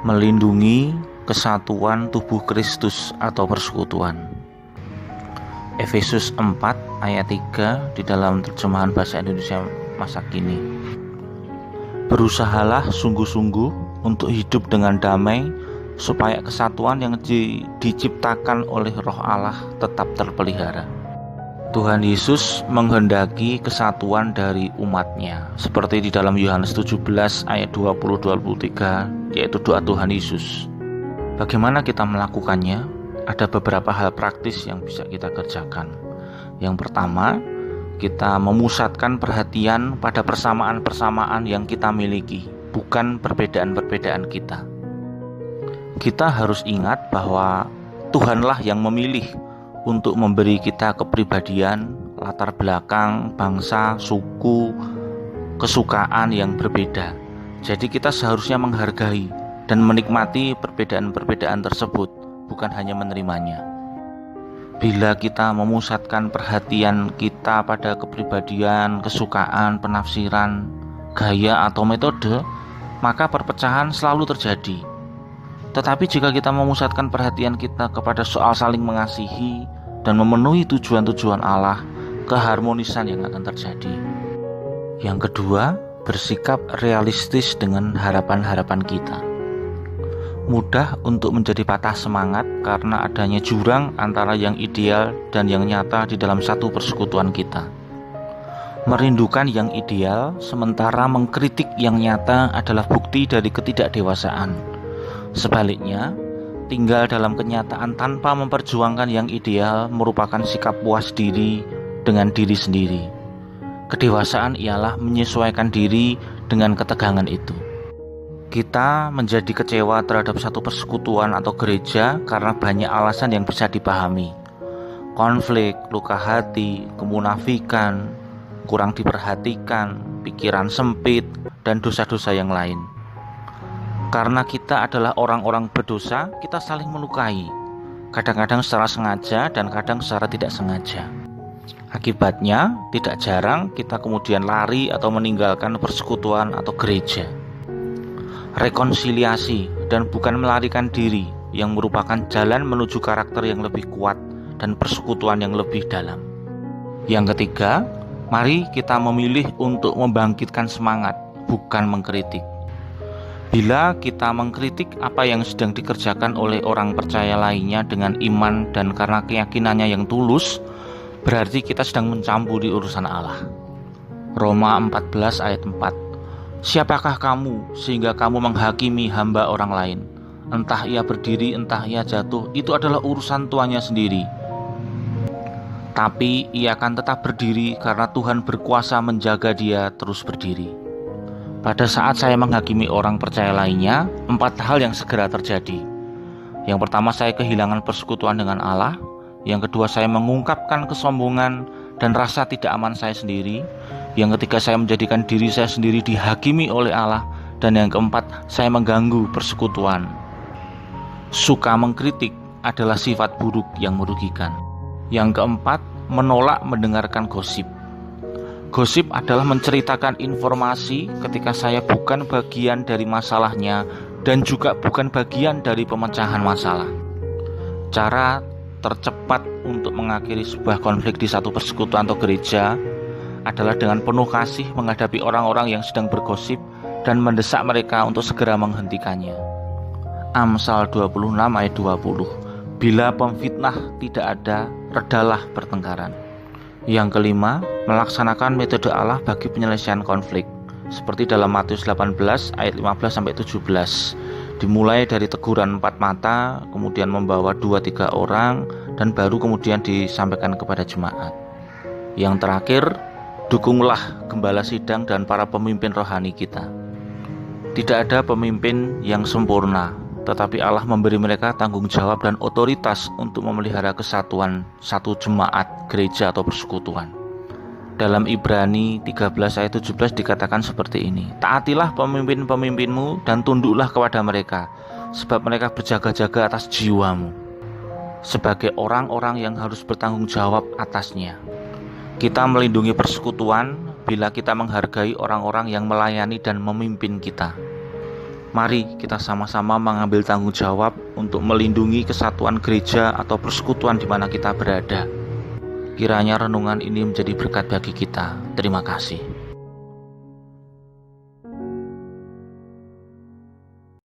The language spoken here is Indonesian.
melindungi kesatuan tubuh Kristus atau persekutuan. Efesus 4 ayat 3 di dalam terjemahan bahasa Indonesia masa kini. Berusahalah sungguh-sungguh untuk hidup dengan damai, supaya kesatuan yang diciptakan oleh Roh Allah tetap terpelihara. Tuhan Yesus menghendaki kesatuan dari umatnya, seperti di dalam Yohanes 17 ayat 20-23, yaitu doa Tuhan Yesus. Bagaimana kita melakukannya? Ada beberapa hal praktis yang bisa kita kerjakan. Yang pertama, kita memusatkan perhatian pada persamaan-persamaan yang kita miliki, bukan perbedaan-perbedaan kita. Kita harus ingat bahwa Tuhanlah yang memilih untuk memberi kita kepribadian, latar belakang, bangsa, suku, kesukaan yang berbeda. Jadi kita seharusnya menghargai dan menikmati perbedaan-perbedaan tersebut, bukan hanya menerimanya. Bila kita memusatkan perhatian kita pada kepribadian, kesukaan, penafsiran, gaya atau metode, maka perpecahan selalu terjadi. Tetapi jika kita memusatkan perhatian kita kepada soal saling mengasihi dan memenuhi tujuan-tujuan Allah, keharmonisan yang akan terjadi. Yang kedua, bersikap realistis dengan harapan-harapan kita. Mudah untuk menjadi patah semangat karena adanya jurang antara yang ideal dan yang nyata di dalam satu persekutuan kita. Merindukan yang ideal sementara mengkritik yang nyata adalah bukti dari ketidakdewasaan. Sebaliknya, tinggal dalam kenyataan tanpa memperjuangkan yang ideal merupakan sikap puas diri dengan diri sendiri. Kedewasaan ialah menyesuaikan diri dengan ketegangan itu. Kita menjadi kecewa terhadap satu persekutuan atau gereja karena banyak alasan yang bisa dipahami. Konflik, luka hati, kemunafikan, kurang diperhatikan, pikiran sempit, dan dosa-dosa yang lain. Karena kita adalah orang-orang berdosa, kita saling melukai, kadang-kadang secara sengaja dan kadang secara tidak sengaja. Akibatnya, tidak jarang kita kemudian lari atau meninggalkan persekutuan atau gereja. Rekonsiliasi dan bukan melarikan diri yang merupakan jalan menuju karakter yang lebih kuat dan persekutuan yang lebih dalam. Yang ketiga, mari kita memilih untuk membangkitkan semangat, bukan mengkritik. Bila kita mengkritik apa yang sedang dikerjakan oleh orang percaya lainnya dengan iman dan karena keyakinannya yang tulus, berarti kita sedang mencampuri urusan Allah. Roma 14 ayat 4. Siapakah kamu sehingga kamu menghakimi hamba orang lain? Entah ia berdiri, entah ia jatuh, itu adalah urusan tuannya sendiri. Tapi ia akan tetap berdiri karena Tuhan berkuasa menjaga dia terus berdiri. Pada saat saya menghakimi orang percaya lainnya, 4 hal yang segera terjadi. Yang pertama, saya kehilangan persekutuan dengan Allah. Yang kedua, saya mengungkapkan kesombongan dan rasa tidak aman saya sendiri. Yang ketiga, saya menjadikan diri saya sendiri dihakimi oleh Allah. Dan yang keempat, saya mengganggu persekutuan. Suka mengkritik adalah sifat buruk yang merugikan. Yang keempat, menolak mendengarkan gosip. Gosip adalah menceritakan informasi ketika saya bukan bagian dari masalahnya dan juga bukan bagian dari pemecahan masalah. Cara tercepat untuk mengakhiri sebuah konflik di satu persekutuan atau gereja adalah dengan penuh kasih menghadapi orang-orang yang sedang bergosip dan mendesak mereka untuk segera menghentikannya. Amsal 26 ayat 20. Bila pemfitnah tidak ada, redalah pertengkaran. Yang kelima, melaksanakan metode Allah bagi penyelesaian konflik, seperti dalam Matius 18 ayat 15-17. Dimulai dari teguran 4 mata, kemudian membawa 2-3 orang, dan baru kemudian disampaikan kepada jemaat. Yang terakhir, dukunglah gembala sidang dan para pemimpin rohani kita. Tidak ada pemimpin yang sempurna, tetapi Allah memberi mereka tanggung jawab dan otoritas untuk memelihara kesatuan satu jemaat, gereja atau persekutuan. Dalam Ibrani 13 ayat 17 dikatakan seperti ini. Taatilah pemimpin-pemimpinmu dan tunduklah kepada mereka, sebab mereka berjaga-jaga atas jiwamu, sebagai orang-orang yang harus bertanggung jawab atasnya. Kita melindungi persekutuan bila kita menghargai orang-orang yang melayani dan memimpin kita. Mari kita sama-sama mengambil tanggung jawab untuk melindungi kesatuan gereja atau persekutuan di mana kita berada. Kiranya renungan ini menjadi berkat bagi kita. Terima kasih.